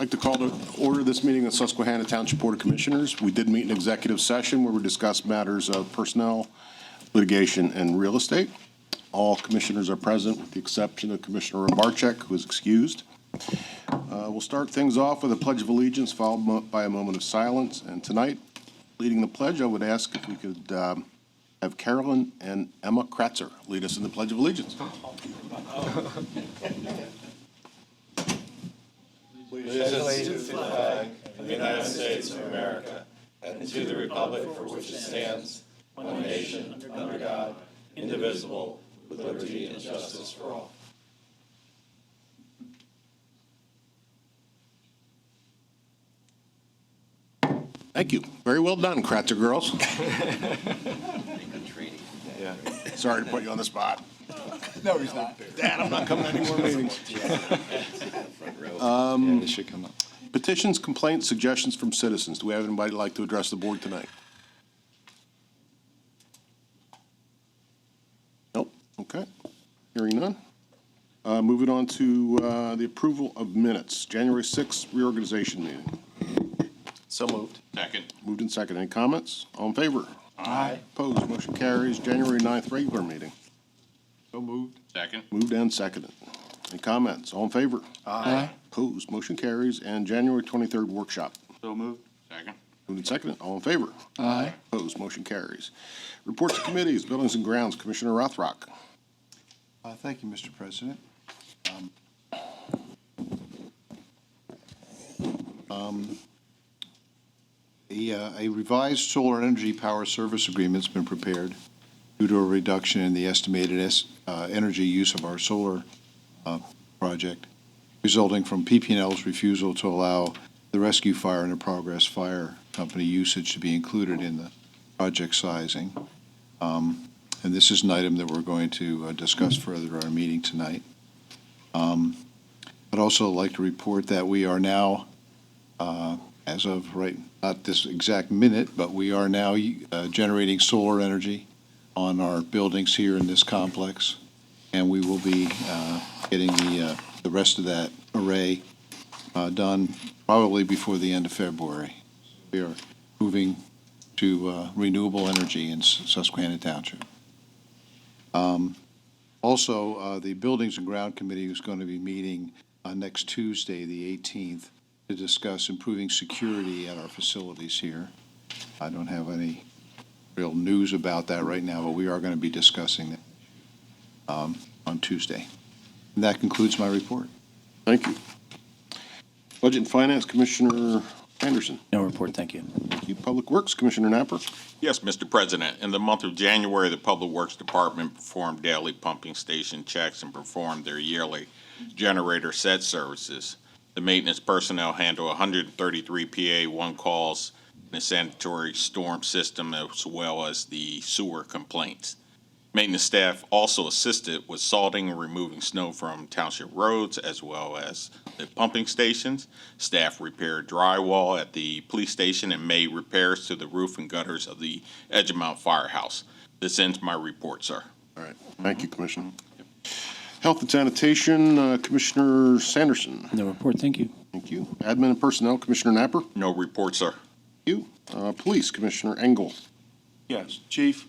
I'd like to call to order this meeting of the Susquehanna Township Board of Commissioners. We did meet in executive session where we discussed matters of personnel, litigation, and real estate. All commissioners are present with the exception of Commissioner Barczyk, who is excused. We'll start things off with a Pledge of Allegiance followed by a moment of silence. And tonight, leading the pledge, I would ask if we could have Carolyn and Emma Kratzer lead us in the Pledge of Allegiance. Allegiance to the flag of the United States of America and to the republic for which it stands, one nation, under God, indivisible, with liberty and justice for all. Thank you. Very well done, Kratzer girls. Yeah. Sorry to put you on the spot. No, he's not. Dad, I'm not coming to any more meetings. They should come up. Petitions, complaints, suggestions from citizens. Do we have anybody like to address the board tonight? Nope. Okay. Hearing none. Moving on to the approval of minutes. January 6th reorganization meeting. So moved. Second. Moved and second. Any comments? All in favor? Aye. Opposed? Motion carries. January 9th regular meeting. So moved. Second. Moved and seconded. Any comments? All in favor? Aye. Opposed? Motion carries. And January 23rd workshop. So moved. Second. Moved and seconded. All in favor? Aye. Opposed? Motion carries. Reports of committees, buildings and grounds. Commissioner Rothrock. Thank you, Mr. President. A revised solar energy power service agreement's been prepared due to a reduction in the estimated energy use of our solar project, resulting from PP&L's refusal to allow the Rescue Fire and the Progress Fire Company usage to be included in the project sizing. And this is an item that we're going to discuss further at our meeting tonight. I'd also like to report that we are now, as of not this exact minute, but we are now generating solar energy on our buildings here in this complex, and we will be getting the rest of that array done probably before the end of February. We are moving to renewable energy in Susquehanna Township. Also, the Buildings and Ground Committee is going to be meeting next Tuesday, the 18th, to discuss improving security at our facilities here. I don't have any real news about that right now, but we are going to be discussing that on Tuesday. And that concludes my report. Thank you. Budget and Finance, Commissioner Anderson. No report, thank you. Thank you. Public Works, Commissioner Napper. Yes, Mr. President. In the month of January, the Public Works Department performed daily pumping station checks and performed their yearly generator set services. The maintenance personnel handle 133 PA1 calls in the sanitary storm system as well as the sewer complaints. Maintenance staff also assisted with salting and removing snow from township roads as well as the pumping stations. Staff repaired drywall at the police station and made repairs to the roof and gutters of the Edgemount Firehouse. This ends my report, sir. All right. Thank you, Commissioner. Health and Sanitation, Commissioner Sanderson. No report, thank you. Thank you. Admin and Personnel, Commissioner Napper. Thank No report, sir. you. Police, Commissioner Engel. Yes, Chief.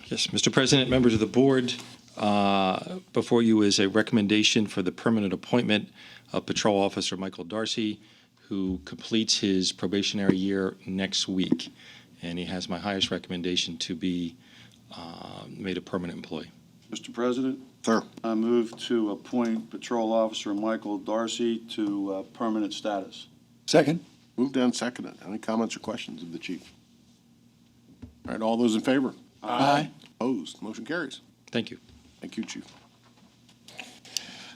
Yes, Mr. President, members of the board, before you is a recommendation for the permanent appointment of Patrol Officer Michael Darcy, who completes his probationary year next week. And he has my highest recommendation to be made a permanent employee. Mr. President, Sir. I move to appoint Patrol Officer Michael Darcy to permanent status. Second. Moved and seconded. Any comments or questions of the chief? All right, all those in favor? Aye. Opposed? Motion carries. Thank you. Thank you, Chief.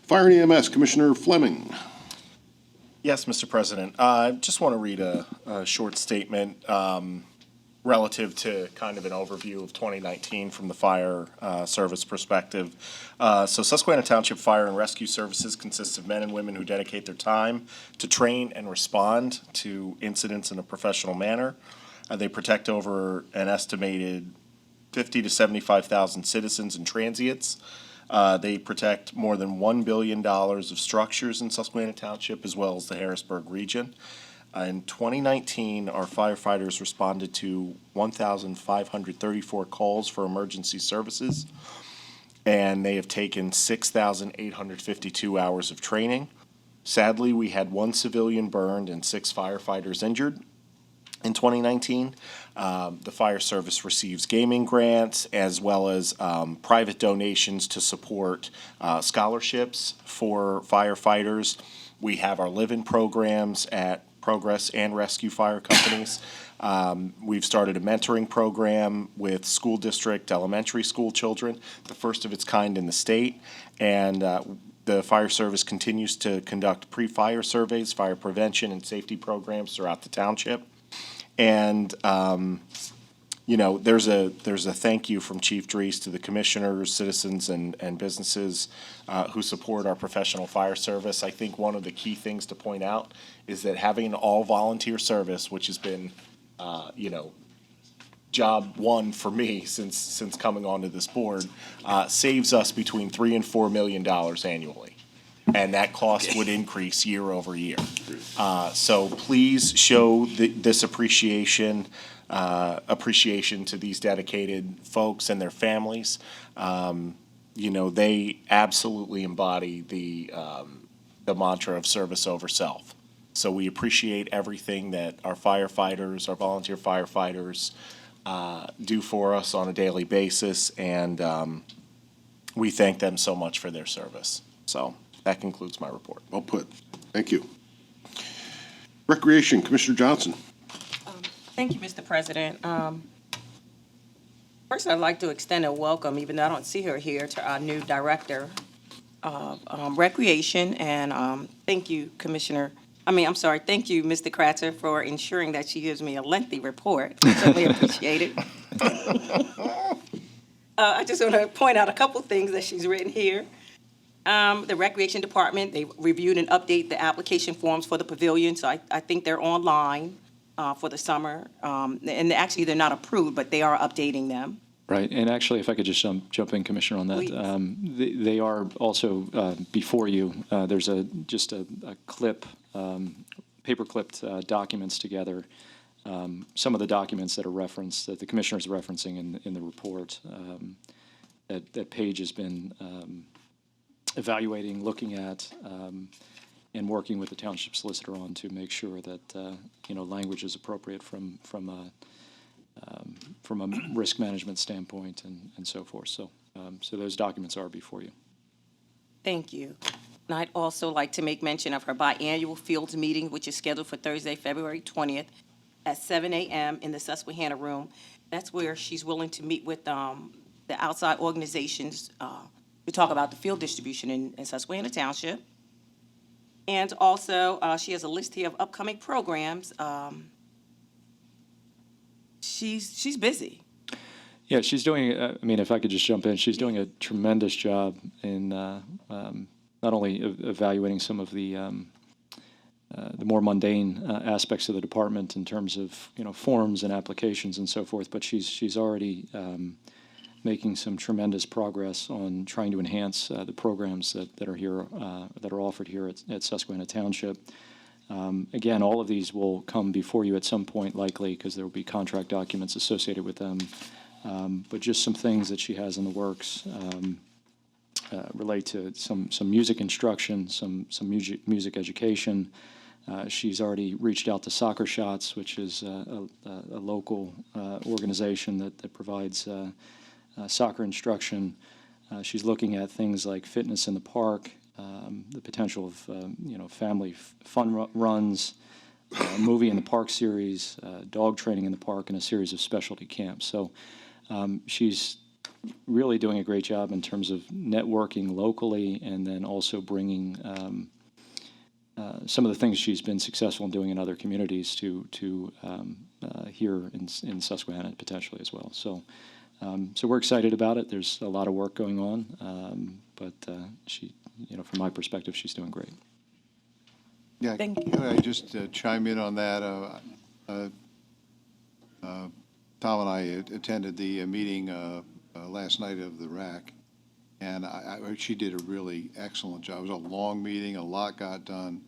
Fire and EMS, Commissioner Fleming. Yes, Mr. President. I just want to read a short statement relative to kind of an overview of 2019 from the fire service perspective. So Susquehanna Township Fire and Rescue Services consists of men and women who dedicate their time to train and respond to incidents in a professional manner. They protect over an estimated 50 to 75,000 citizens and transients. They protect more than $1 billion of structures in Susquehanna Township as well as the Harrisburg region. In 2019, our firefighters responded to 1,534 calls for emergency services, and they have taken 6,852 hours of training. Sadly, we had 1 civilian burned and 6 firefighters injured. In 2019, the fire service receives gaming grants as well as private donations to support scholarships for firefighters. We have our live-in programs at Progress and Rescue Fire Companies. We've started a mentoring program with school district elementary school children, the first of its kind in the state. And the fire service continues to conduct pre-fire surveys, fire prevention and safety programs throughout the township. And, there's a thank you from Chief Drees to the commissioners, citizens, and businesses who support our professional fire service. I think one of the key things to point out is that having an all-volunteer service, which has been, job one for me since coming onto this board, saves us between $3 and $4 million annually. And that cost would increase year over year. So please show this appreciation to these dedicated folks and their families. They absolutely embody the mantra of service over self. So we appreciate everything that our firefighters, our volunteer firefighters, do for us on a daily basis, and we thank them so much for their service. So that concludes my report. Well put. Thank you. Recreation, Commissioner Johnson. Thank you, Mr. President. First, I'd like to extend a welcome, even though I don't see her here, to our new Director of Recreation. And thank you, thank you, Mr. Kratzer, for ensuring that she gives me a lengthy report. Certainly appreciate it. I just want to point out a couple things that she's written here. The Recreation Department, they reviewed and update the application forms for the pavilion, so I think they're online for the summer. And actually, they're not approved, but they are updating them. Right, and actually, if I could just jump in, Commissioner, on that. Please. They are also before you. There's just a clip, paper-clipped documents together. Some of the documents that are referenced, that the Commissioner is referencing in the report, that Paige has been evaluating, looking at, and working with the township solicitor on to make sure that language is appropriate from a risk management standpoint and so forth. So those documents are before you. Thank you. And I'd also like to make mention of her biannual fields meeting, which is scheduled for Thursday, February 20th at 7 a.m. in the Susquehanna room. That's where she's willing to meet with the outside organizations to talk about the field distribution in Susquehanna Township. And also, she has a list here of upcoming programs. She's busy. Yeah, she's doing, if I could just jump in, she's doing a tremendous job in not only evaluating some of the more mundane aspects of the department in terms of, forms and applications and so forth, but she's already making some tremendous progress on trying to enhance the programs that are here, that are offered here at Susquehanna Township. Again, all of these will come before you at some point, likely, because there will be contract documents associated with them. But just some things that she has in the works relate to some music instruction, some music education. She's already reached out to Soccer Shots, which is a local organization that provides soccer instruction. She's looking at things like fitness in the park, the potential of family fun runs, movie in the park series, dog training in the park, and a series of specialty camps. So she's really doing a great job in terms of networking locally, and then also bringing some of the things she's been successful in doing in other communities to here in Susquehanna potentially as well. So we're excited about it. There's a lot of work going on, but she, from my perspective, she's doing great. Yeah, Thank you. can I just chime in on that? Tom and I attended the meeting last night of the RAC, and she did a really excellent job. It was a long meeting, a lot got done,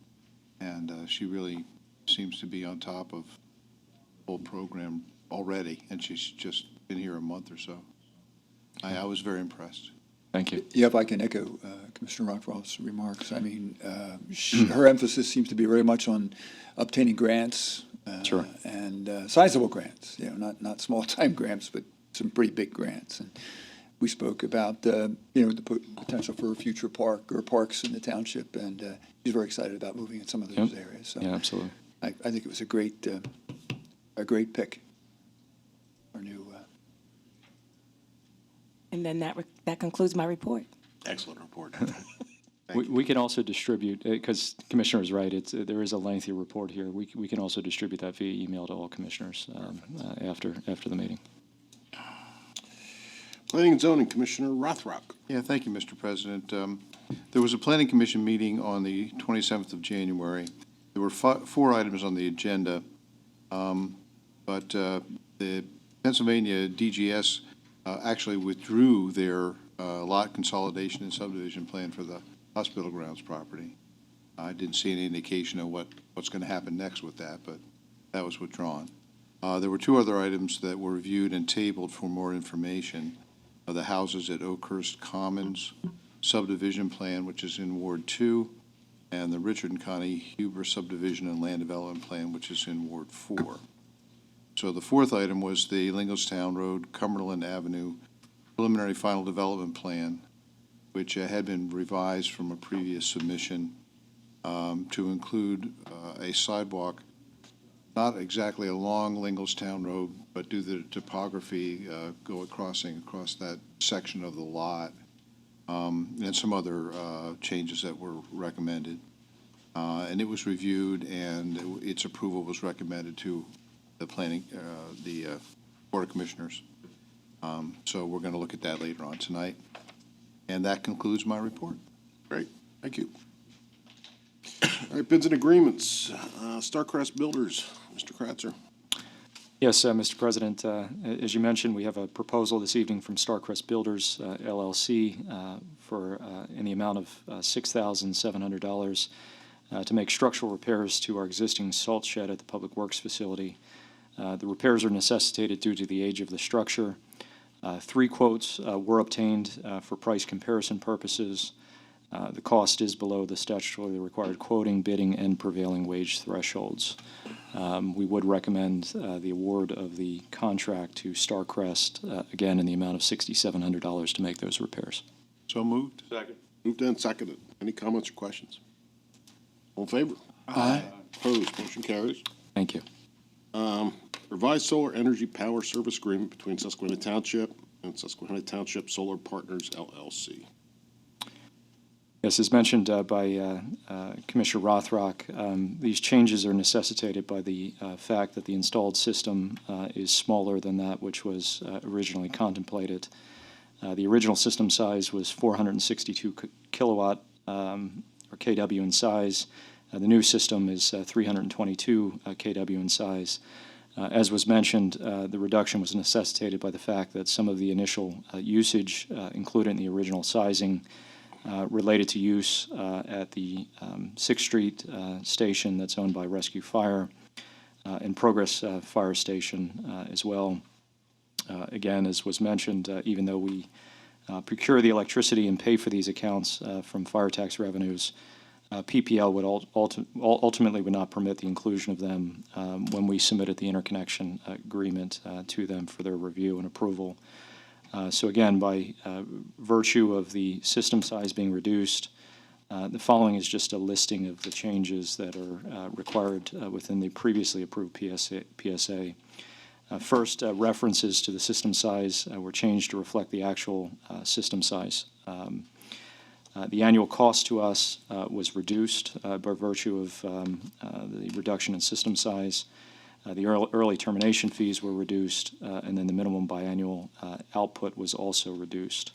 and she really seems to be on top of the whole program already, and she's just been here a month or so. I was very impressed. Thank you. Yeah, if I can echo Commissioner Rockwell's remarks, I mean, her emphasis seems to be very much on obtaining grants. Sure. And sizable grants, not small-time grants, but some pretty big grants. And we spoke about, the potential for a future park or parks in the township, and she's very excited about moving in some of those areas. So Yeah, absolutely. I think it was a great pick. Our new. And then that concludes my report. Excellent report. We can also distribute, because Commissioner is right, there is a lengthy report here. We can also distribute that via email to all commissioners after the meeting. Planning and Zoning, Commissioner Rothrock. Yeah, thank you, Mr. President. There was a Planning Commission meeting on the 27th of January. There were 4 items on the agenda, but the Pennsylvania DGS actually withdrew their lot consolidation and subdivision plan for the hospital grounds property. I didn't see any indication of what's going to happen next with that, but that was withdrawn. There were 2 other items that were reviewed and tabled for more information. The houses at Oakhurst Commons subdivision plan, which is in Ward 2, and the Richard and Connie Huber subdivision and land development plan, which is in Ward 4. So the 4th item was the Lingostown Road, Cumberland Avenue preliminary final development plan, which had been revised from a previous submission to include a sidewalk, not exactly along Lingostown Road, but due to the topography, crossing across that section of the lot, and some other changes that were recommended. And it was reviewed, and its approval was recommended to the Board of Commissioners. So we're going to look at that later on tonight. And that concludes my report. Great, thank you. All right, bids and agreements. Starcrest Builders, Mr. Kratzer. Yes, Mr. President, as you mentioned, we have a proposal this evening from Starcrest Builders, LLC, in the amount of $6,700 to make structural repairs to our existing salt shed at the Public Works facility. The repairs are necessitated due to the age of the structure. 3 quotes were obtained for price comparison purposes. The cost is below the statutorily required quoting, bidding, and prevailing wage thresholds. We would recommend the award of the contract to Starcrest, again, in the amount of $6,700 to make those repairs. So moved. Second. Moved and seconded. Any comments or questions? All in favor? Aye. Opposed? Motion carries. Thank you. Revised solar energy power service agreement between Susquehanna Township and Susquehanna Township Solar Partners, LLC. Yes, as mentioned by Commissioner Rothrock, these changes are necessitated by the fact that the installed system is smaller than that which was originally contemplated. The original system size was 462 kilowatt or kW in size. The new system is 322 kW in size. As was mentioned, the reduction was necessitated by the fact that some of the initial usage included in the original sizing related to use at the 6th Street station that's owned by Rescue Fire and Progress Fire Station as well. Again, as was mentioned, even though we procure the electricity and pay for these accounts from fire tax revenues, PPL would ultimately would not permit the inclusion of them when we submitted the interconnection agreement to them for their review and approval. So again, by virtue of the system size being reduced, the following is just a listing of the changes that are required within the previously approved PSA. First, references to the system size were changed to reflect the actual system size. The annual cost to us was reduced by virtue of the reduction in system size. The early termination fees were reduced, and then the minimum biannual output was also reduced.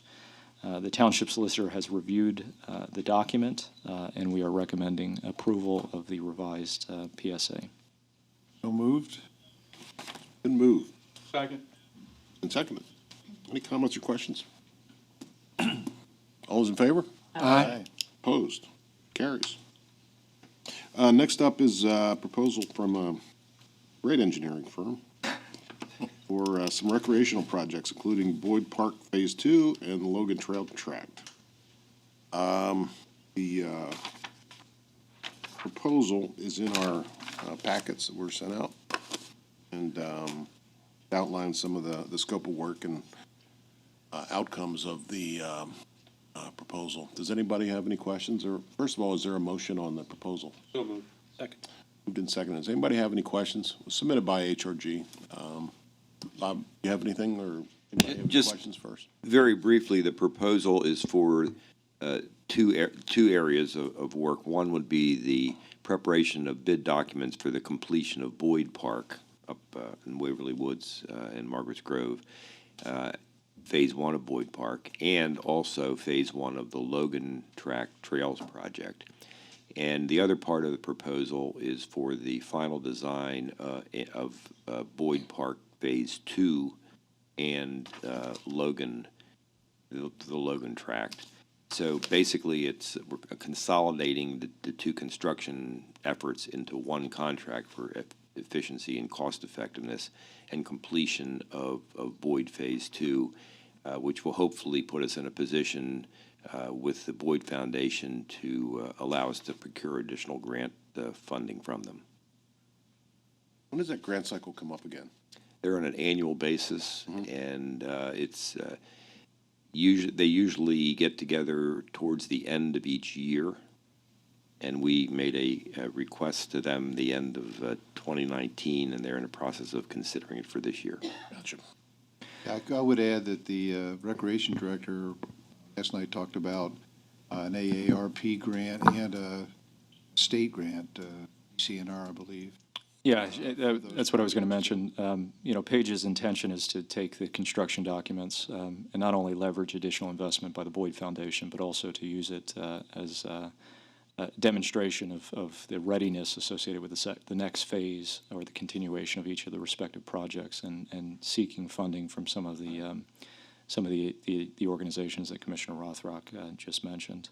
The township solicitor has reviewed the document, and we are recommending approval of the revised PSA. So moved. Been moved. Second. And seconded. Any comments or questions? All those in favor? Aye. Opposed? Carries. Next up is a proposal from a great engineering firm for some recreational projects, including Boyd Park Phase 2 and the Logan Trail Tract. The proposal is in our packets that were sent out and outlines some of the scope of work and outcomes of the proposal. Does anybody have any questions? Or first of all, is there a motion on the proposal? So moved. Second. Moved and seconded. Does anybody have any questions? It was submitted by HRG. Bob, you have anything, or anybody have any Just- questions first? Very briefly, the proposal is for two areas of work. One would be the preparation of bid documents for the completion of Boyd Park up in Waverly Woods and Margaret's Grove, Phase 1 of Boyd Park, and also Phase 1 of the Logan Trails project. And the other part of the proposal is for the final design of Boyd Park Phase 2 and Logan, the Logan tract. So basically, we're consolidating the two construction efforts into one contract for efficiency and cost effectiveness and completion of Boyd Phase 2, which will hopefully put us in a position with the Boyd Foundation to allow us to procure additional grant funding from them. When does that grant cycle come up again? They're on an annual basis, and they usually get together towards the end of each year, and we made a request to them the end of 2019, and they're in the process of considering it for this year. Gotcha. I would add that the recreation director last night talked about an AARP grant and a state grant, CNR, I believe. Yeah, that's what I was going to mention. Page's intention is to take the construction documents and not only leverage additional investment by the Boyd Foundation, but also to use it as a demonstration of the readiness associated with the next phase or the continuation of each of the respective projects, and seeking funding from some of the organizations that Commissioner Rothrock just mentioned.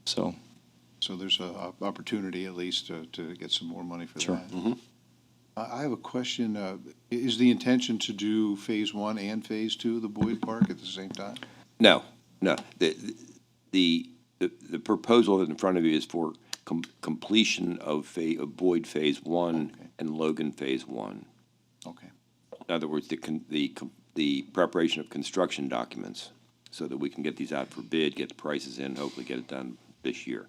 So there's an opportunity at least to get some more money for Sure. that. I have a question. Is the intention to do Phase 1 and Phase 2 of the Boyd Park at the same time? No. The proposal in front of you is for completion of Boyd Phase 1 and Logan Phase 1. Okay. In other words, the preparation of construction documents so that we can get these out for bid, get the prices in, hopefully get it done this year.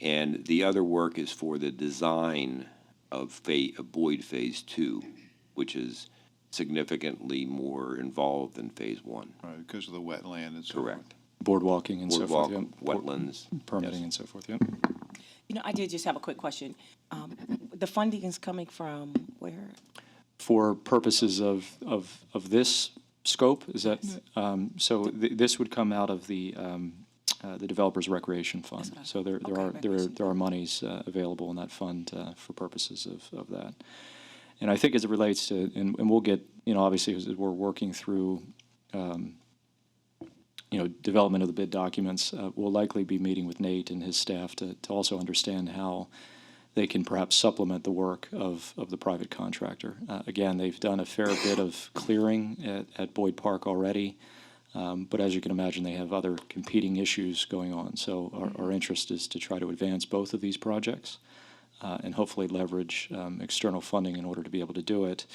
And the other work is for the design of Boyd Phase 2, which is significantly more involved than Phase 1. Right, because of the wetland and so forth. Correct. Boardwalking and so forth. Boardwalk, wetlands. Permitting yes. and so forth, yeah. I did just have a quick question. The funding is coming from where? For purposes of this scope, is that, this would come out of the Developers Recreation Fund. That's So what there are monies available in that fund for purposes of that. And I think as it relates to, and we'll get, obviously as we're working through, development of the bid documents, we'll likely be meeting with Nate and his staff to also understand how they can perhaps supplement the work of the private contractor. Again, they've done a fair bit of clearing at Boyd Park already, but as you can imagine, they have other competing issues going on. So our interest is to try to advance both of these projects and hopefully leverage external funding in order to be able to do it.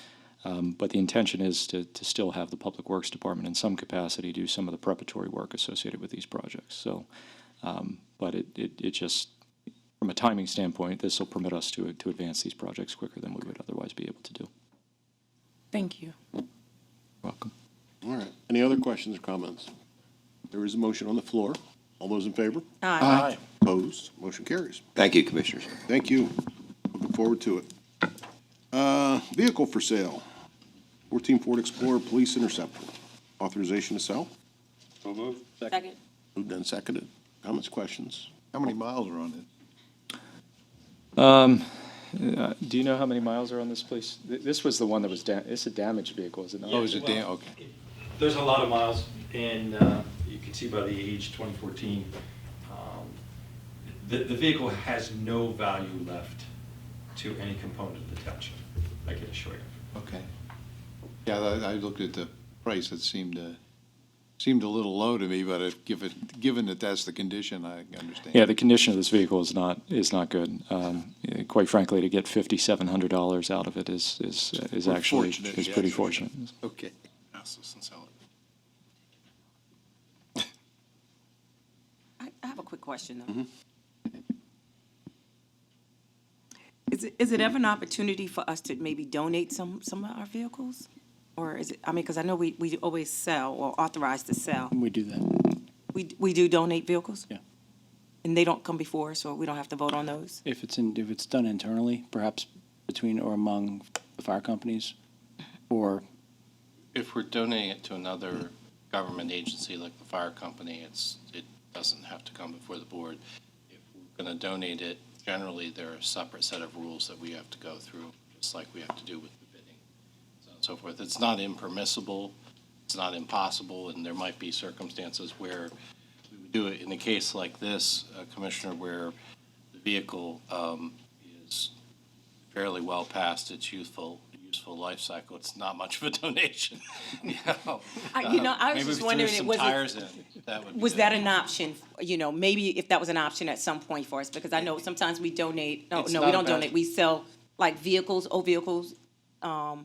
But the intention is to still have the Public Works Department in some capacity do some of the preparatory work associated with these projects. So, but it just, from a timing standpoint, this will permit us to advance these projects quicker than we would otherwise be able to do. Thank you. Welcome. All right. Any other questions or comments? There is a motion on the floor. All those in favor? Aye. Opposed? Motion carries. Thank you, Commissioners. Thank you. Looking forward to it. Vehicle for sale. 14 Ford Explorer Police Interceptor. Authorization to sell. So moved. Second. Moved and seconded. Comments, questions? How many miles are on it? Do you know how many miles are on this, please? This was the one that was, it's a damaged vehicle, is it not? Oh, is it Dan? Okay. There's a lot of miles, and you can see by the age 2014, the vehicle has no value left to any component of the township, I can assure you. Okay. Yeah, I looked at the price. It seemed a little low to me, but given that that's the condition, I understand. Yeah, the condition of this vehicle is not good. Quite frankly, to get $5,700 out of it is actually fortunate, is yeah. pretty fortunate. Okay. Ask us and sell it. I have a quick question, though. Is it ever an opportunity for us to maybe donate some of our vehicles? Or is it, I mean, because I know we always sell or authorize to sell. We do that, We do donate vehicles? Yeah. And they don't come before us, or we don't have to vote on those? if it's done internally, perhaps between or among the fire companies, or If we're donating it to another government agency like the fire company, it doesn't have to come before the board. If we're going to donate it, generally, there are a separate set of rules that we have to go through, just like we have to do with the bidding, so on and so forth. It's not impermissible, it's not impossible, and there might be circumstances where we would do it in a case like this, Commissioner, where the vehicle is fairly well past its useful life cycle. It's not much of a donation. I was just wondering, maybe if we threw some tires in, that would be was good. that an option? Maybe if that was an option at some point for us, because I know sometimes we donate, It's no, not we a don't bad- donate, we sell like old vehicles, that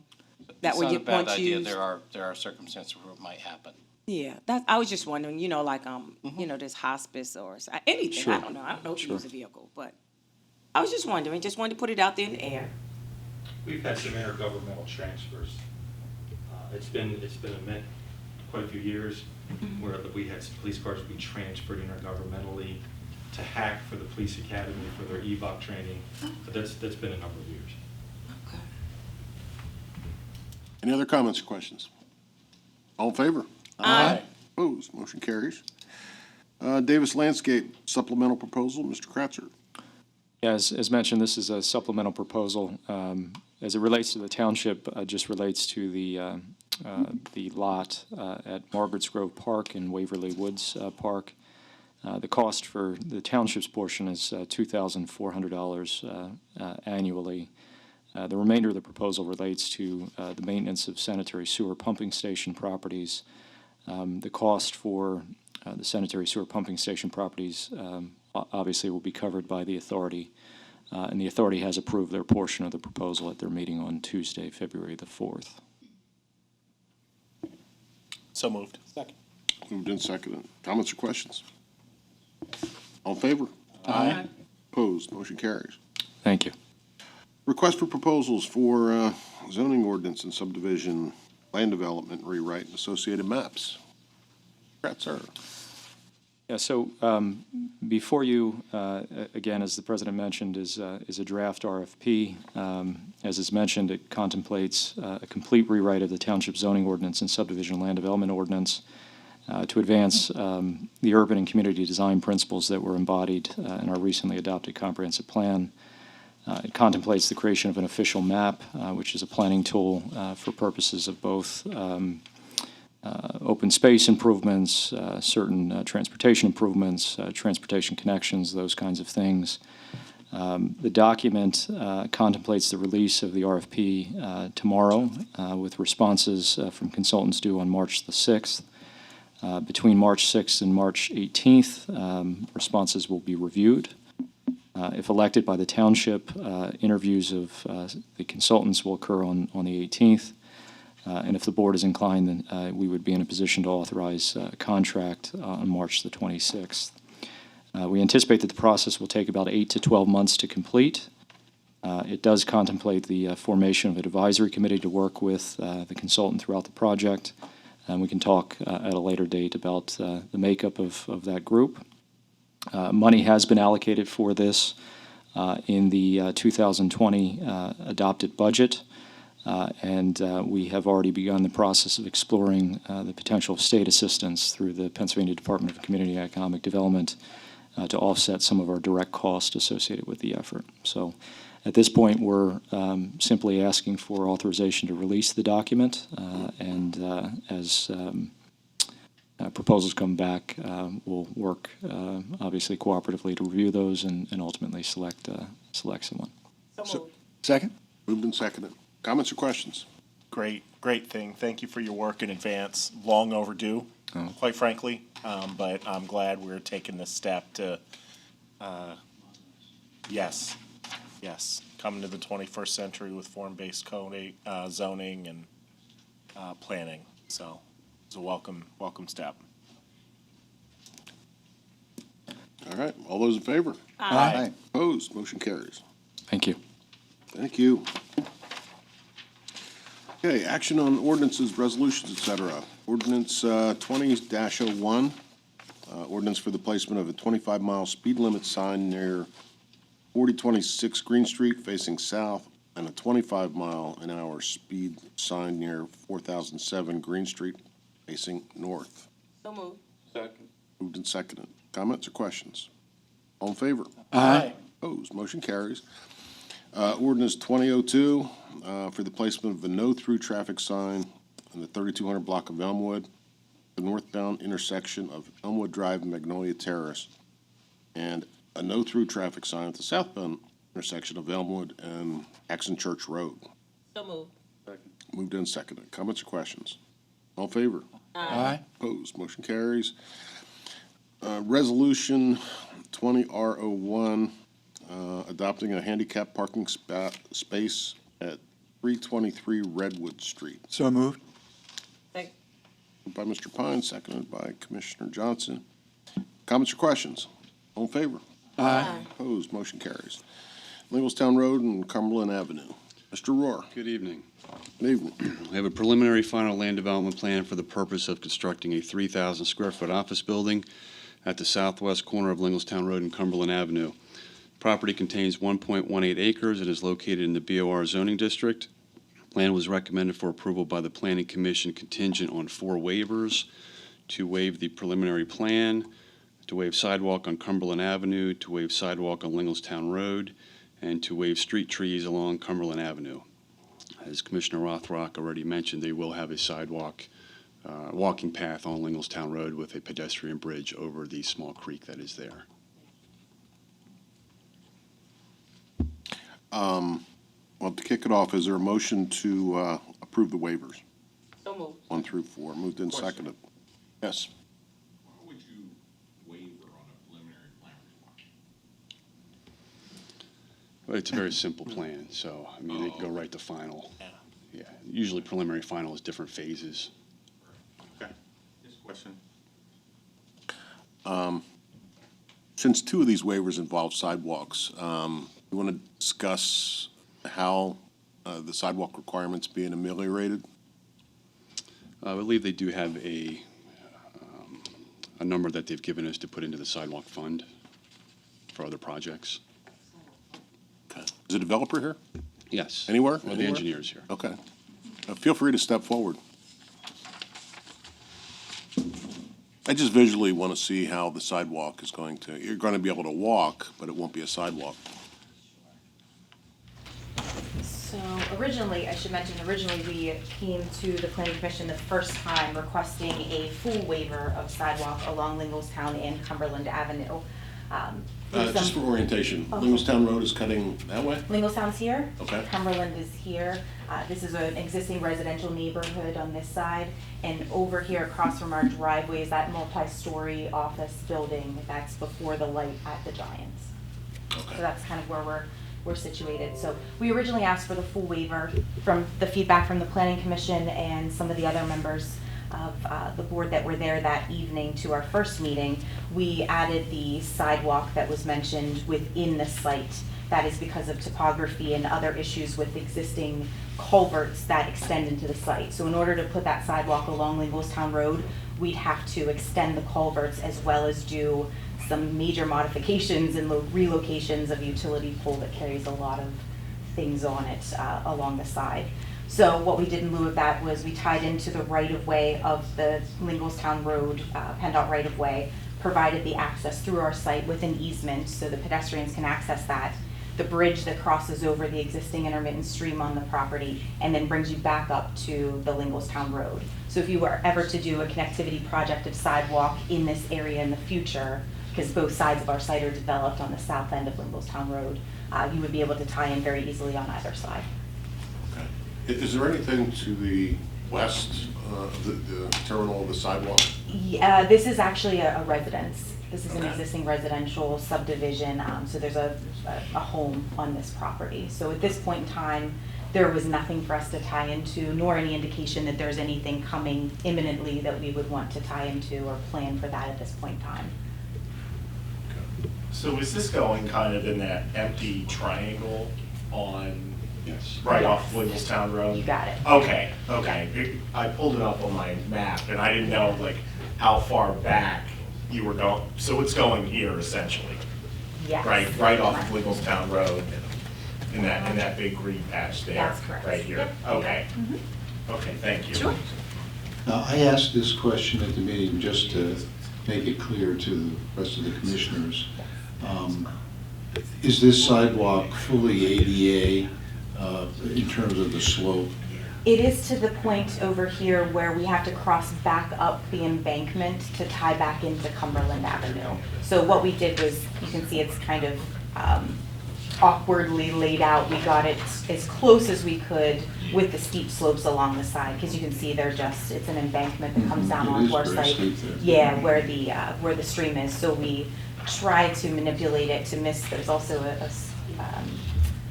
It's would not a get bad once idea. used. There are circumstances where it might happen. Yeah, I was just wondering, there's hospice or anything, Sure. I don't know if you Sure. use a vehicle, but I was just wondering, just wanted to put it out there in the air. We've had some intergovernmental transfers. It's been quite a few years where we had some police cars we transferred intergovernmentally to Hack for the police academy for their EVOC training. But that's been a number of years. Any other comments or questions? All in favor? Aye. Opposed? Motion carries. Davis Landscape supplemental proposal, Mr. Kratzer. Yeah, as mentioned, this is a supplemental proposal. As it relates to the township, just relates to the lot at Margaret's Grove Park and Waverly Woods Park. The cost for the township's portion is $2,400 annually. The remainder of the proposal relates to the maintenance of sanitary sewer pumping station properties. The cost for the sanitary sewer pumping station properties obviously will be covered by the authority, and the authority has approved their portion of the proposal at their meeting on Tuesday, February the 4th. So moved. Moved and seconded. Comments or questions? All in favor? Aye. Opposed? Motion carries. Thank you. Request for proposals for zoning ordinance and subdivision, land development rewrite, and associated maps. Kratzer. Yeah, so before you, again, as the President mentioned, is a draft RFP. As is mentioned, it contemplates a complete rewrite of the Township zoning ordinance and subdivision land development ordinance to advance the urban and community design principles that were embodied in our recently adopted comprehensive plan. It contemplates the creation of an official map, which is a planning tool for purposes of both open space improvements, certain transportation improvements, transportation connections, those kinds of things. The document contemplates the release of the RFP tomorrow with responses from consultants due on March the 6th. Between March 6th and March 18th, responses will be reviewed. If elected by the township, interviews of the consultants will occur on the 18th. And if the board is inclined, then we would be in a position to authorize a contract on March the 26th. We anticipate that the process will take about 8 to 12 months to complete. It does contemplate the formation of an advisory committee to work with the consultant throughout the project. And we can talk at a later date about the makeup of that group. Money has been allocated for this in the 2020 adopted budget. And we have already begun the process of exploring the potential of state assistance through the Pennsylvania Department of Community and Economic Development to offset some of our direct costs associated with the effort. So At this point, we're simply asking for authorization to release the document, and as proposals come back, we'll work obviously cooperatively to review those and ultimately select someone. Second? Moved and seconded. Comments or questions? Great thing. Thank you for your work in advance. Long overdue, quite frankly, but I'm glad we're taking this step to, yes, come into the 21st century with form-based code, zoning and planning. So it's a welcome step. All right, all those in favor? Aye. Opposed? Motion carries. Thank you. Thank you. Okay, action on ordinances, resolutions, et cetera. Ordinance 20-01, ordinance for the placement of a 25-mile speed limit sign near 4026 Green Street facing south, and a 25-mile-an-hour speed sign near 4007 Green Street facing north. So moved. Moved and seconded. Comments or questions? All in favor? Aye. Opposed? Motion carries. Ordinance 2002, for the placement of a no-through traffic sign on the 3200 block of Elmwood, the northbound intersection of Elmwood Drive and Magnolia Terrace, and a no-through traffic sign at the southbound intersection of Elmwood and Axon Church Road. So moved. Moved and seconded. Comments or questions? All in favor? Aye. Opposed? Motion carries. Resolution 20R01, adopting a handicap parking space at 323 Redwood Street. So moved. Second. Moved by Mr. Pine, seconded by Commissioner Johnson. Comments or questions? All in favor? Aye. Opposed? Motion carries. Lingelstown Road and Cumberland Avenue. Mr. Rohr. Good evening. Good evening. We have a preliminary final land development plan for the purpose of constructing a 3,000 square foot office building at the southwest corner of Lingelstown Road and Cumberland Avenue. Property contains 1.18 acres and is located in the BOR zoning district. Plan was recommended for approval by the Planning Commission contingent on 4 waivers: to waive the preliminary plan, to waive sidewalk on Cumberland Avenue, to waive sidewalk on Lingelstown Road, and to waive street trees along Cumberland Avenue. As Commissioner Rothrock already mentioned, they will have a sidewalk, walking path on Lingelstown Road with a pedestrian bridge over the small creek that is there. Well, to kick it off, is there a motion to approve the waivers? So moved. 1 through 4. Moved and seconded. Yes. Why would you waiver on a preliminary plan report? But it's a very simple plan, so, I mean, they can go right to final. Yeah, usually preliminary final is different phases. Okay. This question. Since 2 of these waivers involve sidewalks, you want to discuss how the sidewalk requirements being ameliorated? I believe they do have a number that they've given us to put into the sidewalk fund for other projects. Okay. Is a developer here? Yes. Anywhere? Or the Anywhere? engineers here. Okay. Feel free to step forward. I just visually want to see how the sidewalk is going to, you're going to be able to walk, but it won't be a sidewalk. So originally, I should mention, we came to the Planning Commission the first time requesting a full waiver of sidewalk along Lingelstown and Cumberland Avenue. Just for orientation, Okay. Lingelstown Road is cutting that way? Lingelstown's here. Okay. Cumberland is here. This is an existing residential neighborhood on this side. And over here across from our driveway is that multi-story office building that's before the light at the Giants. Okay. So that's kind of where we're situated. So we originally asked for the full waiver from the feedback from the Planning Commission and some of the other members of the board that were there that evening to our first meeting. We added the sidewalk that was mentioned within the site. That is because of topography and other issues with existing culverts that extend into the site. So in order to put that sidewalk along Lingelstown Road, we'd have to extend the culverts as well as do some major modifications and relocations of utility pole that carries a lot of things on it along the side. So what we did in lieu of that was we tied into the right-of-way of the Lingelstown Road, PennDOT right-of-way, provided the access through our site with an easement so the pedestrians can access that. the bridge that crosses over the existing intermittent stream on the property and then brings you back up to the Linglestown Road. So if you were ever to do a connectivity project of sidewalk in this area in the future, because both sides of our site are developed on the south end of Linglestown Road, you would be able to tie in very easily on either side. Is there anything to the west of the terminal of the sidewalk? Yeah, this is actually a residence. This is an Okay. existing residential subdivision, so there's a home on this property. So at this point in time, there was nothing for us to tie into, nor any indication that there's anything coming imminently that we would want to tie into or plan for that at this point in time. So is this going kind of in that empty triangle on, Yes. right Yes. off Linglestown Road? You got it. Okay, okay. I pulled it up on my map, and I didn't know, like, how far back you were going. So it's going here, essentially, Yes. right off of Linglestown Road, in that big green patch there? That's correct. Right here? Yep. Okay. Okay, thank you. Sure. Now, I asked this question at the meeting just to make it clear to the rest of the commissioners. Is this sidewalk fully ADA in terms of the slope? It is to the point over here where we have to cross back up the embankment to tie back into Cumberland Avenue. So what we did was, you can see it's kind of awkwardly laid out. We got it as close as we could with the steep slopes along the side, because you can see it's an embankment that comes down It onto is our very site. steep there. Yeah, where the stream is. So we try to manipulate it to miss, there's also a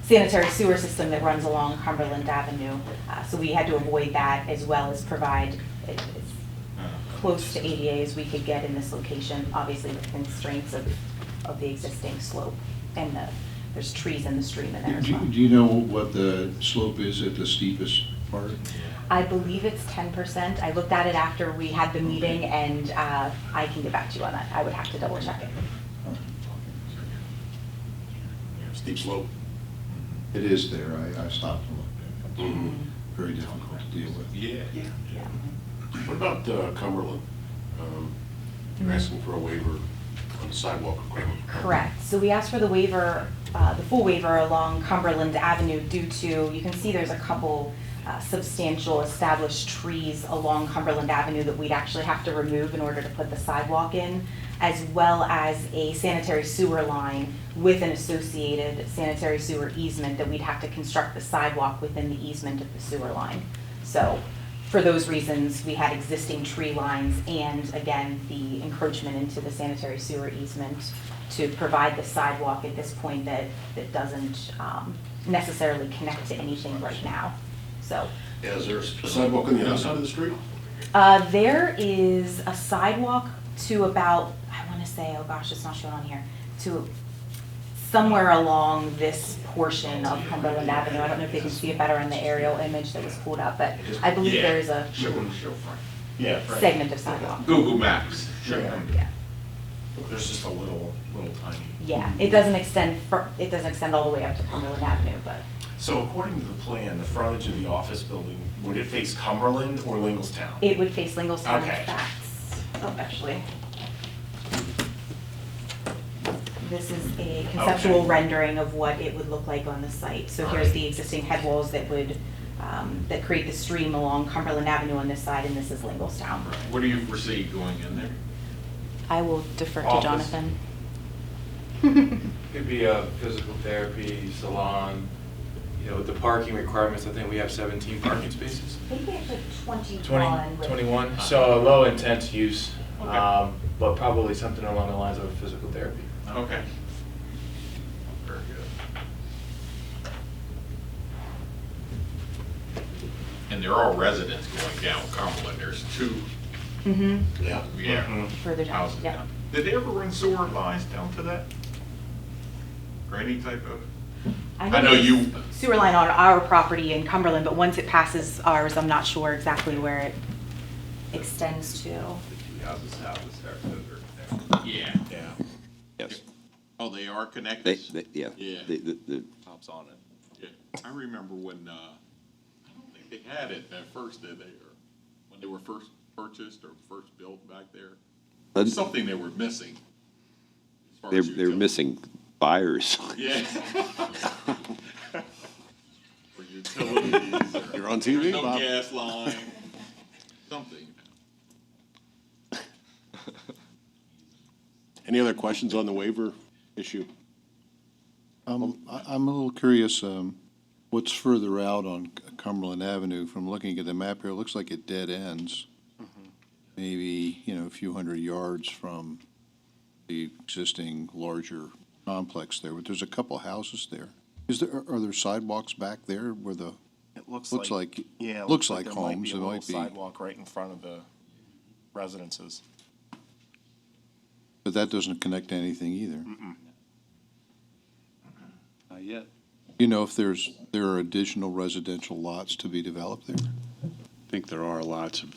sanitary sewer system that runs along Cumberland Avenue. So we had to avoid that as well as provide as close to ADA as we could get in this location, obviously with constraints of the existing slope. And there's trees in the stream in there as well. Do you know what the slope is at the steepest part? I believe it's 10%. I looked at it after we had the meeting, and I can get back to you on that. I would have to double check it. Steep slope? It is there. I stopped and looked at it. Very difficult to deal with. Yeah. What about Cumberland? You're asking for a waiver on the sidewalk equipment? Correct. So we asked for the waiver, the full waiver along Cumberland Avenue due to, you can see there's a couple substantial established trees along Cumberland Avenue that we'd actually have to remove in order to put the sidewalk in, as well as a sanitary sewer line with an associated sanitary sewer easement that we'd have to construct the sidewalk within the easement of the sewer line. So for those reasons, we had existing tree lines and, again, the encroachment into the sanitary sewer easement to provide the sidewalk at this point that doesn't necessarily connect to anything right now. So Is there a sidewalk on the other side of the street? there is a sidewalk to about, I want to say, oh gosh, it's not shown on here, to somewhere along this portion of Cumberland Avenue. I don't know if they can see it better in the aerial image that was pulled up, but I believe there's a Yeah, right. segment of sidewalk. Google Maps. Yeah. There's just a little tiny. Yeah, it doesn't extend all the way up to Cumberland Avenue, but So according to the plan, the frontage of the office building, would it face Cumberland or Linglestown? it would face Linglestown. Okay. Actually. This is a conceptual rendering of what it would look like on the site. So here's the existing head walls that would, that create the stream along Cumberland Avenue on this side, and this is Linglestown. What do you foresee going in there? I will defer to Office. Jonathan. Could be a physical therapy salon, with the parking requirements, I think we have 17 parking spaces. I think we have 21. 21, so a low intense use, but probably something along the lines of physical therapy. Okay. Very good. And they're all residents going down Cumberland. There's two. Mm-hmm. Yeah. Further down, Houses yeah. down. Did they ever run sewer lines down to that? Or any type of? I know there's you. Sewer line on our property in Cumberland, but once it passes ours, I'm not sure exactly where it extends to. The two houses south is there. Yeah. Yeah. Yes. Oh, they are connected? Yeah. Yeah. The Hops on it. Yeah. I remember when, I don't think they had it at first, did they? Or when they were first purchased or first built back there? Something they were missing. as far as They're utilities. missing fires. Yeah. For utilities. or You're on TV, there's no Bob. gas line, something. Any other questions on the waiver issue? I'm a little curious, what's further out on Cumberland Avenue? From looking at the map here, it looks like it dead ends. Maybe, a few hundred yards from the existing larger complex there, but there's a couple houses there. Are there sidewalks back there where the, It looks looks like, like, yeah, it looks looks like there might homes, be a it little might be, sidewalk right in front of the residences. but that doesn't connect to anything either. Mm-mm. Not yet. You know if there are additional residential lots to be developed there? I think there are lots of,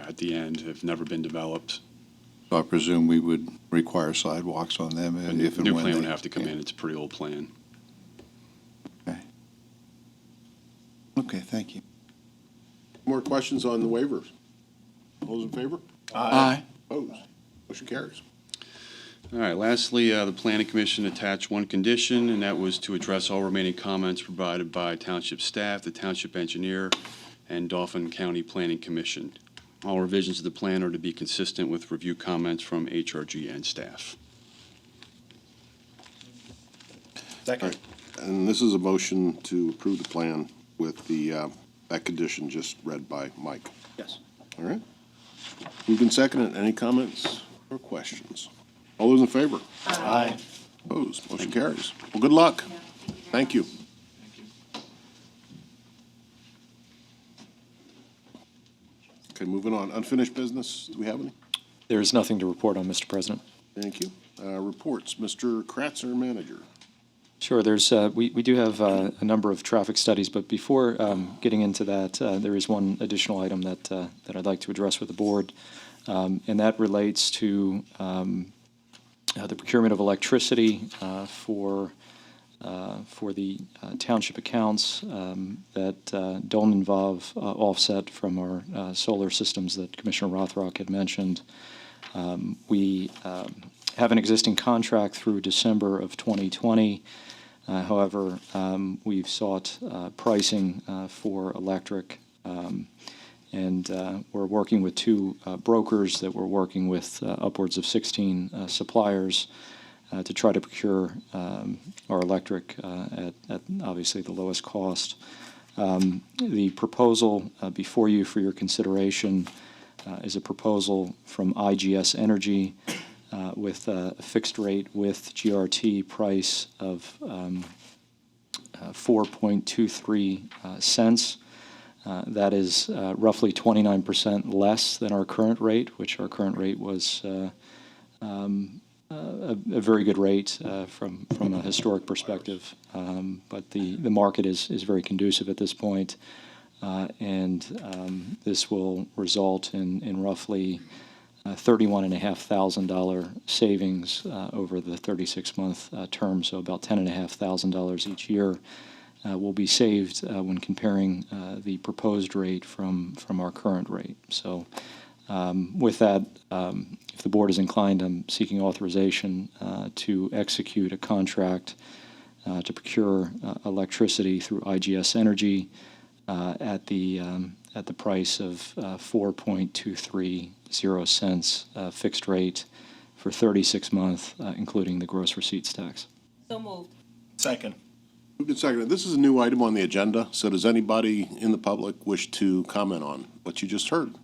at the end, have never been developed. So I presume we would require sidewalks on them A if and new when plan they. would have to come in. It's a pretty old plan. Okay, thank you. More questions on the waivers? All those in favor? Aye. Opposed? Motion carries. All right, lastly, the Planning Commission attached one condition, and that was to address all remaining comments provided by township staff, the township engineer, and Dauphin County Planning Commission. All revisions of the plan are to be consistent with review comments from HRG and staff. Second. And this is a motion to approve the plan with that condition just read by Mike. Yes. All right? Moved and seconded. Any comments or questions? All those in favor? Aye. Opposed? Motion carries. Well, good luck. Thank you. Okay, moving on. Unfinished business. Do we have any? There is nothing to report on, Mr. President. Thank you. Reports. Mr. Kratzer, manager. Sure, we do have a number of traffic studies, but before getting into that, there is one additional item that I'd like to address with the board, and that relates to the procurement of electricity for the township accounts that don't involve offset from our solar systems that Commissioner Rothrock had mentioned. We have an existing contract through December of 2020. However, we've sought pricing for electric, and we're working with two brokers that we're working with upwards of 16 suppliers to try to procure our electric at obviously the lowest cost. The proposal before you for your consideration is a proposal from IGS Energy with a fixed rate with GRT price of 4.23 cents. That is roughly 29% less than our current rate, which our current rate was a very good rate from a historic perspective. But the market is very conducive at this point, and this will result in roughly $31,500 savings over the 36-month term, so about $10,500 each year will be saved when comparing the proposed rate from our current rate. So with that, if the board is inclined, I'm seeking authorization to execute a contract to procure electricity through IGS Energy at the price of 4.230 cents fixed rate for 36 months, including the gross receipts tax. So moved. Second. Moved and seconded. This is a new item on the agenda, so does anybody in the public wish to comment on what you just heard?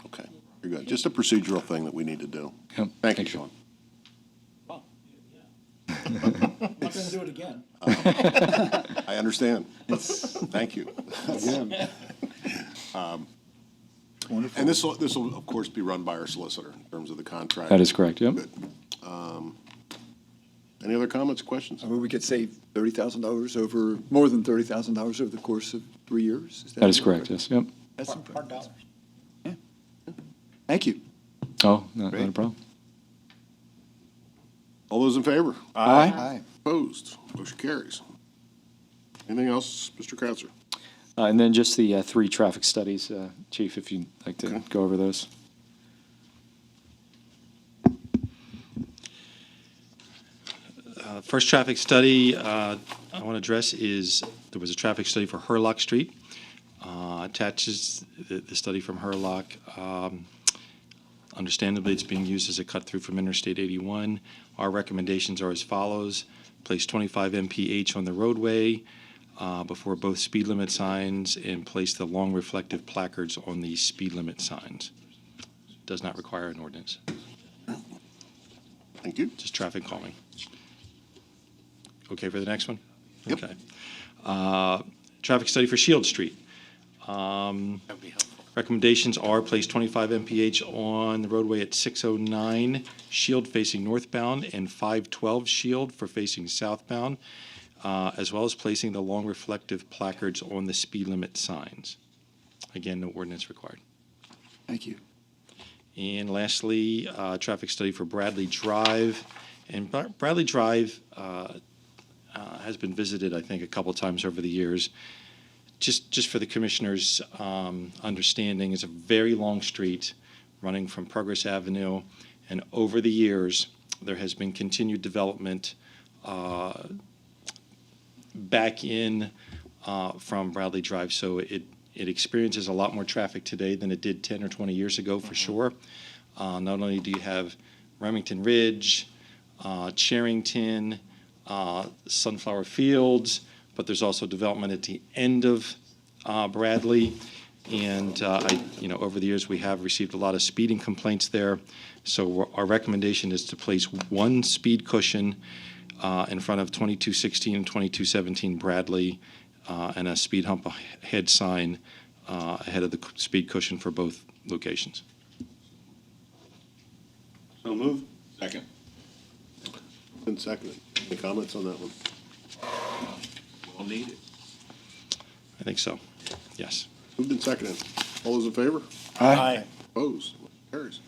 Okay, you're good. Just a procedural thing that we need to do. Yep. Thank you, Sean. I'm not going to do it again. I understand. Thank you. Wonderful. And this will, of course, be run by our solicitor in terms of the contract. That is correct, yep. Good. Any other comments, questions? I mean, we could save $30,000 over, more than $30,000 over the course of 3 years? That is correct, yes, yep. That's impressive. Yeah. Thank you. Oh, not Great. a problem. All those in favor? Aye. Opposed? Motion carries. Anything else, Mr. Kratzer? And then just the three traffic studies, Chief, if you'd like to go over those. First traffic study I want to address is, there was a traffic study for Hurlock Street. Attaches the study from Hurlock. Understandably, it's being used as a cut-through from Interstate 81. Our recommendations are as follows. Place 25 mph on the roadway before both speed limit signs, and place the long reflective placards on the speed limit signs. Does not require an ordinance. Thank you. Just traffic calming. Okay for the next one? Yep. Okay. Traffic study for Shield Street. That'd be helpful. Recommendations are place 25 mph on the roadway at 609 Shield facing northbound and 512 Shield for facing southbound, as well as placing the long reflective placards on the speed limit signs. Again, no ordinance required. Thank you. And lastly, traffic study for Bradley Drive. And Bradley Drive has been visited, I think, a couple times over the years. Just for the commissioners' understanding, it's a very long street running from Progress Avenue, and over the years, there has been continued development back in from Bradley Drive. So it experiences a lot more traffic today than it did 10 or 20 years ago, for sure. Not only do you have Remington Ridge, Charrington, Sunflower Fields, but there's also development at the end of Bradley. And over the years, we have received a lot of speeding complaints there. So our recommendation is to place one speed cushion in front of 2216 and 2217 Bradley, and a speed hump ahead sign ahead of the speed cushion for both locations. So moved. Second. Been seconded. Any comments on that one? We'll need it. I think so. Yes. Moved and seconded. All those in favor? Aye. Opposed? Carries.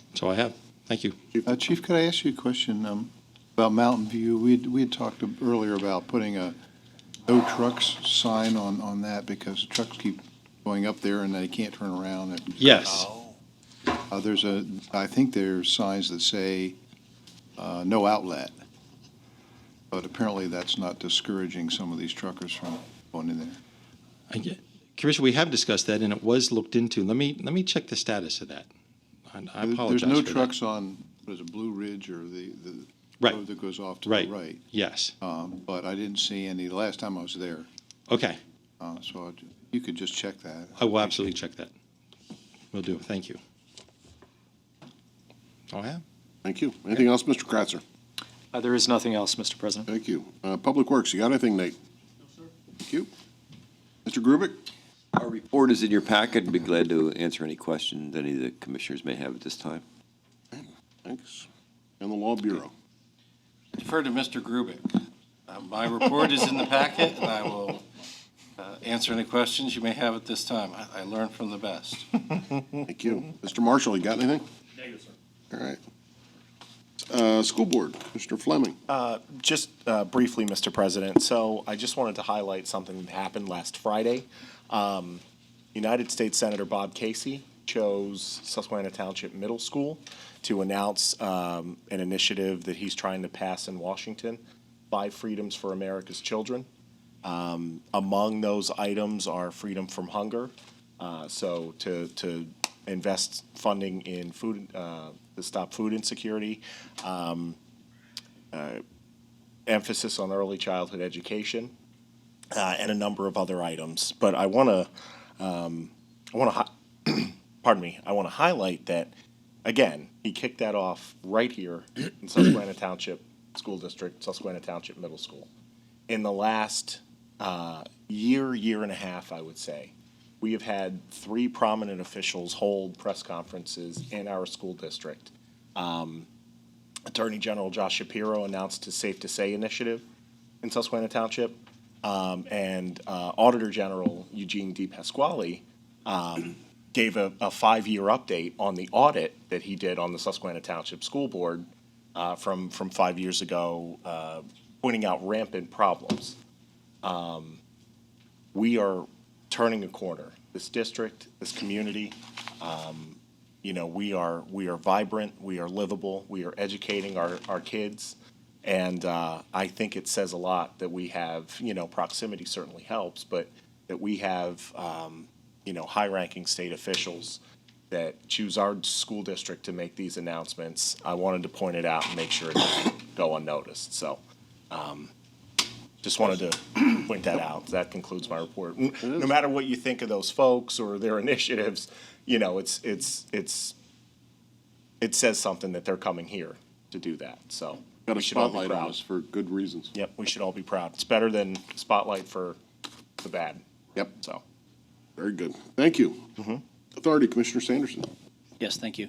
That's all I have. Thank you. Chief, could I ask you a question about Mountain View? We had talked earlier about putting a no trucks sign on that, because the trucks keep going up there and they can't turn around. Yes. I think there's signs that say no outlet, but apparently that's not discouraging some of these truckers from going in there. Commissioner, we have discussed that, and it was looked into. Let me check the status of that. I apologize. There's no for trucks that. on, what is it, Blue Ridge, or the Right. road that goes off to Right. the right. Yes. But I didn't see any the last time I was there. Okay. So you could just check that. I will absolutely check that. Will do. Thank you. All I have. Thank you. Anything else, Mr. Kratzer? There is nothing else, Mr. President. Thank you. Public Works, you got anything, Nate? No, sir. Thank you. Mr. Grubik? Our report is in your packet. I'd be glad to answer any questions any of the commissioners may have at this time. Thanks. And the Law Bureau? Defer to Mr. Grubik. My report is in the packet, and I will answer any questions you may have at this time. I learn from the best. Thank you. Mr. Marshall, you got anything? Negative, sir. All right. School Board, Mr. Fleming. Just briefly, Mr. President, so I just wanted to highlight something that happened last Friday. United States Senator Bob Casey chose Susquehanna Township Middle School to announce an initiative that he's trying to pass in Washington, 5 Freedoms for America's Children. Among those items are freedom from hunger, so to invest funding in food, to stop food insecurity, emphasis on early childhood education, and a number of other items. But I want to, pardon me, I want to highlight that, again, he kicked that off right here in Susquehanna Township School District, Susquehanna Township Middle School. In the last year and a half, I would say, we have had 3 prominent officials hold press conferences in our school district. Attorney General Josh Shapiro announced his Safe to Say initiative in Susquehanna Township, and Auditor General Eugene D. Pasquale gave a 5-year update on the audit that he did on the Susquehanna Township School Board from 5 years ago, pointing out rampant problems. We are turning a corner. This district, this community, we are vibrant, we are livable, we are educating our kids, And I think it says a lot that we have, proximity certainly helps, but that we have, high-ranking state officials that choose our school district to make these announcements. I wanted to point it out and make sure it doesn't go unnoticed. So just wanted to point that out. That concludes my report. No matter what you think of those folks or their initiatives, it says something that they're coming here to do that. So Got a we should all be spotlight on proud. us for good reasons. Yep, we should all be proud. It's better than spotlight for the bad. Yep. So. Very good. Thank you. Authority, Commissioner Sanderson. Yes, thank you.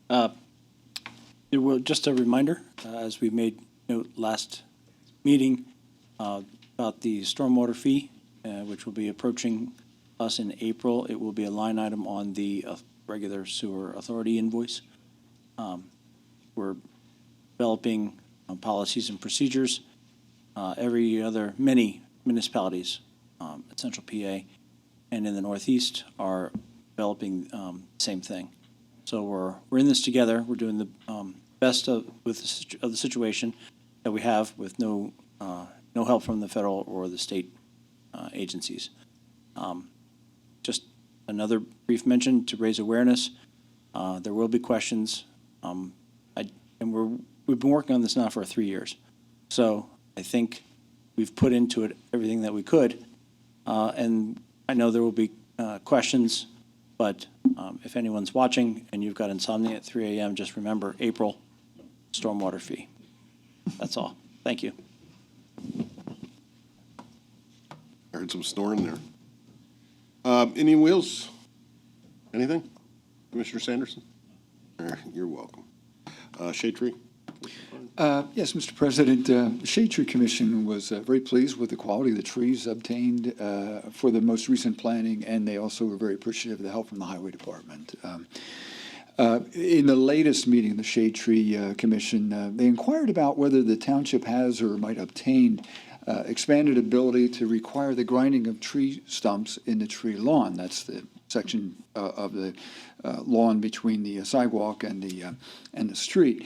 There will, just a reminder, as we made note last meeting, about the stormwater fee, which will be approaching us in April. It will be a line item on the regular sewer authority invoice. We're developing policies and procedures. Many municipalities at Central PA and in the Northeast are developing same thing. So we're in this together. We're doing the best of the situation that we have with no help from the federal or the state agencies. Just another brief mention to raise awareness. There will be questions, we've been working on this now for 3 years. So I think we've put into it everything that we could, and I know there will be questions. But if anyone's watching and you've got insomnia at 3 a.m., just remember April, stormwater fee. That's all. Thank you. I heard some snoring there. Any wheels? Anything? Commissioner Sanderson? You're welcome. Shade Tree? Yes, Mr. President, the Shade Tree Commission was very pleased with the quality of the trees obtained for the most recent planning, and they also were very appreciative of the help from the Highway Department. In the latest meeting of the Shade Tree Commission, they inquired about whether the township has or might obtain expanded ability to require the grinding of tree stumps in the tree lawn. That's the section of the lawn between the sidewalk and the street.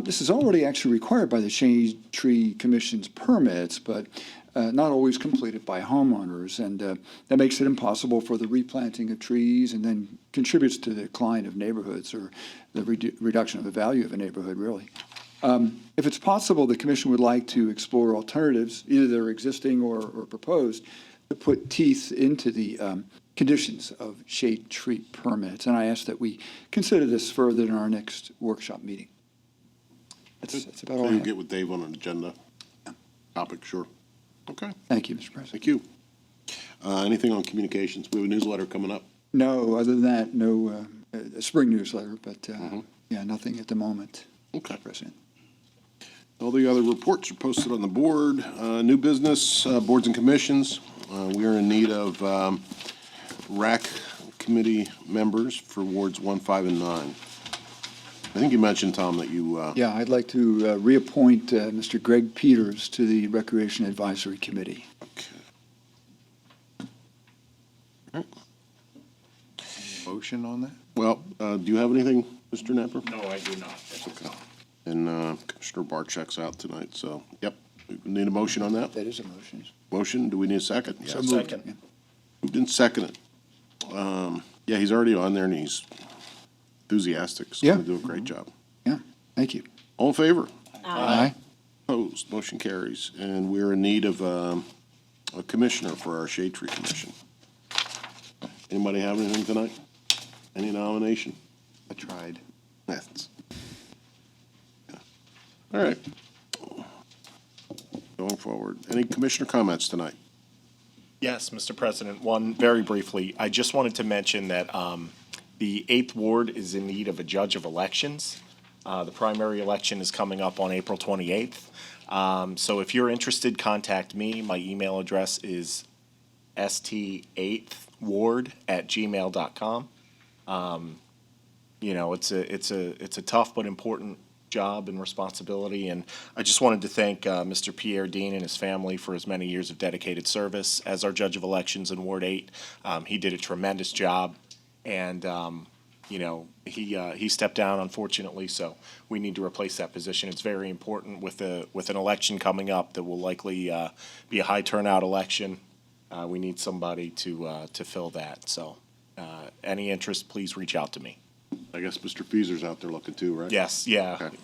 This is already actually required by the Shade Tree Commission's permits, but not always completed by homeowners, and that makes it impossible for the replanting of trees and then contributes to the decline of neighborhoods or the reduction of the value of a neighborhood, really. If it's possible, the Commission would like to explore alternatives, either they're existing or proposed, to put teeth into the conditions of shade tree permits, and I ask that we consider this further in our next workshop meeting. That's about all I You'll have. get with Dave on an agenda topic, sure. Okay. Thank you, Mr. President. Thank you. Anything on communications? We have a newsletter coming up. No, other than that, no a spring newsletter, but yeah, nothing at the moment. Okay. President. All the other reports are posted on the board. New business, boards and commissions. We are in need of RAC committee members for wards 1, 5, and 9. I think you mentioned, Tom, that you... Yeah, I'd like to reappoint Mr. Greg Peters to the Recreation Advisory Committee. Okay. Motion on that? Well, do you have anything, Mr. Napper? No, I do not. Okay. And Commissioner Barczyk's out tonight, so, yep. We need a motion on that? That is a motion. Motion, do we need a second? So Yes. moved. Second. Moved and seconded. Yeah, he's already on there and he's enthusiastic, so Yeah. he'll do a great job. Yeah, thank you. All in favor? Aye. Opposed, motion carries. And we're in need of a commissioner for our Shade Tree Commission. Anybody have anything tonight? Any nomination? I tried. That's. Yeah. All right. Going forward, any commissioner comments tonight? Yes, Mr. President, one very briefly. I just wanted to mention that the 8th Ward is in need of a judge of elections. The primary election is coming up on April 28th. So if you're interested, contact me. My email address is st8thward@gmail.com. You know, it's a tough but important job and responsibility, and I just wanted to thank Mr. Pierre Dean and his family for his many years of dedicated service as our judge of elections in Ward 8. He did a tremendous job, and he stepped down unfortunately, so we need to replace that position. It's very important with an election coming up that will likely be a high turnout election. We need somebody to fill that. So, any interest, please reach out to me. I guess Mr. Feaser's out there looking too, right? Yes, yeah, Okay.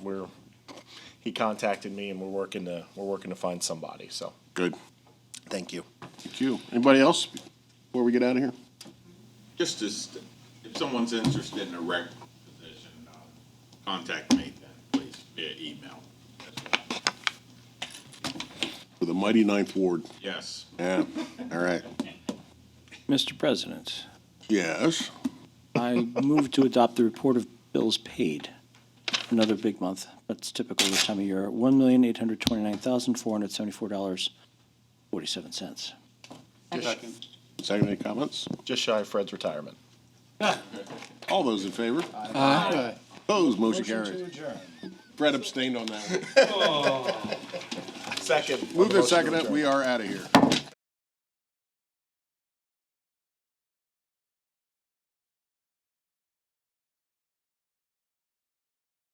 he contacted me, and we're working to find somebody. So, Good. thank you. Thank you. Anybody else before we get out of here? Just as, if someone's interested in a rec position, contact me then, please, via email. For the mighty Ninth Ward. Yes. Yeah, all right. Mr. President, Yes. I move to adopt the report of bills paid. Another big month, but it's typical this time of year. $1,829,474.47. Second, any comments? Just shy of Fred's retirement. All those in favor? Aye. Opposed, motion carries. Fred abstained on that one. Second. Move and second it, we are out of here.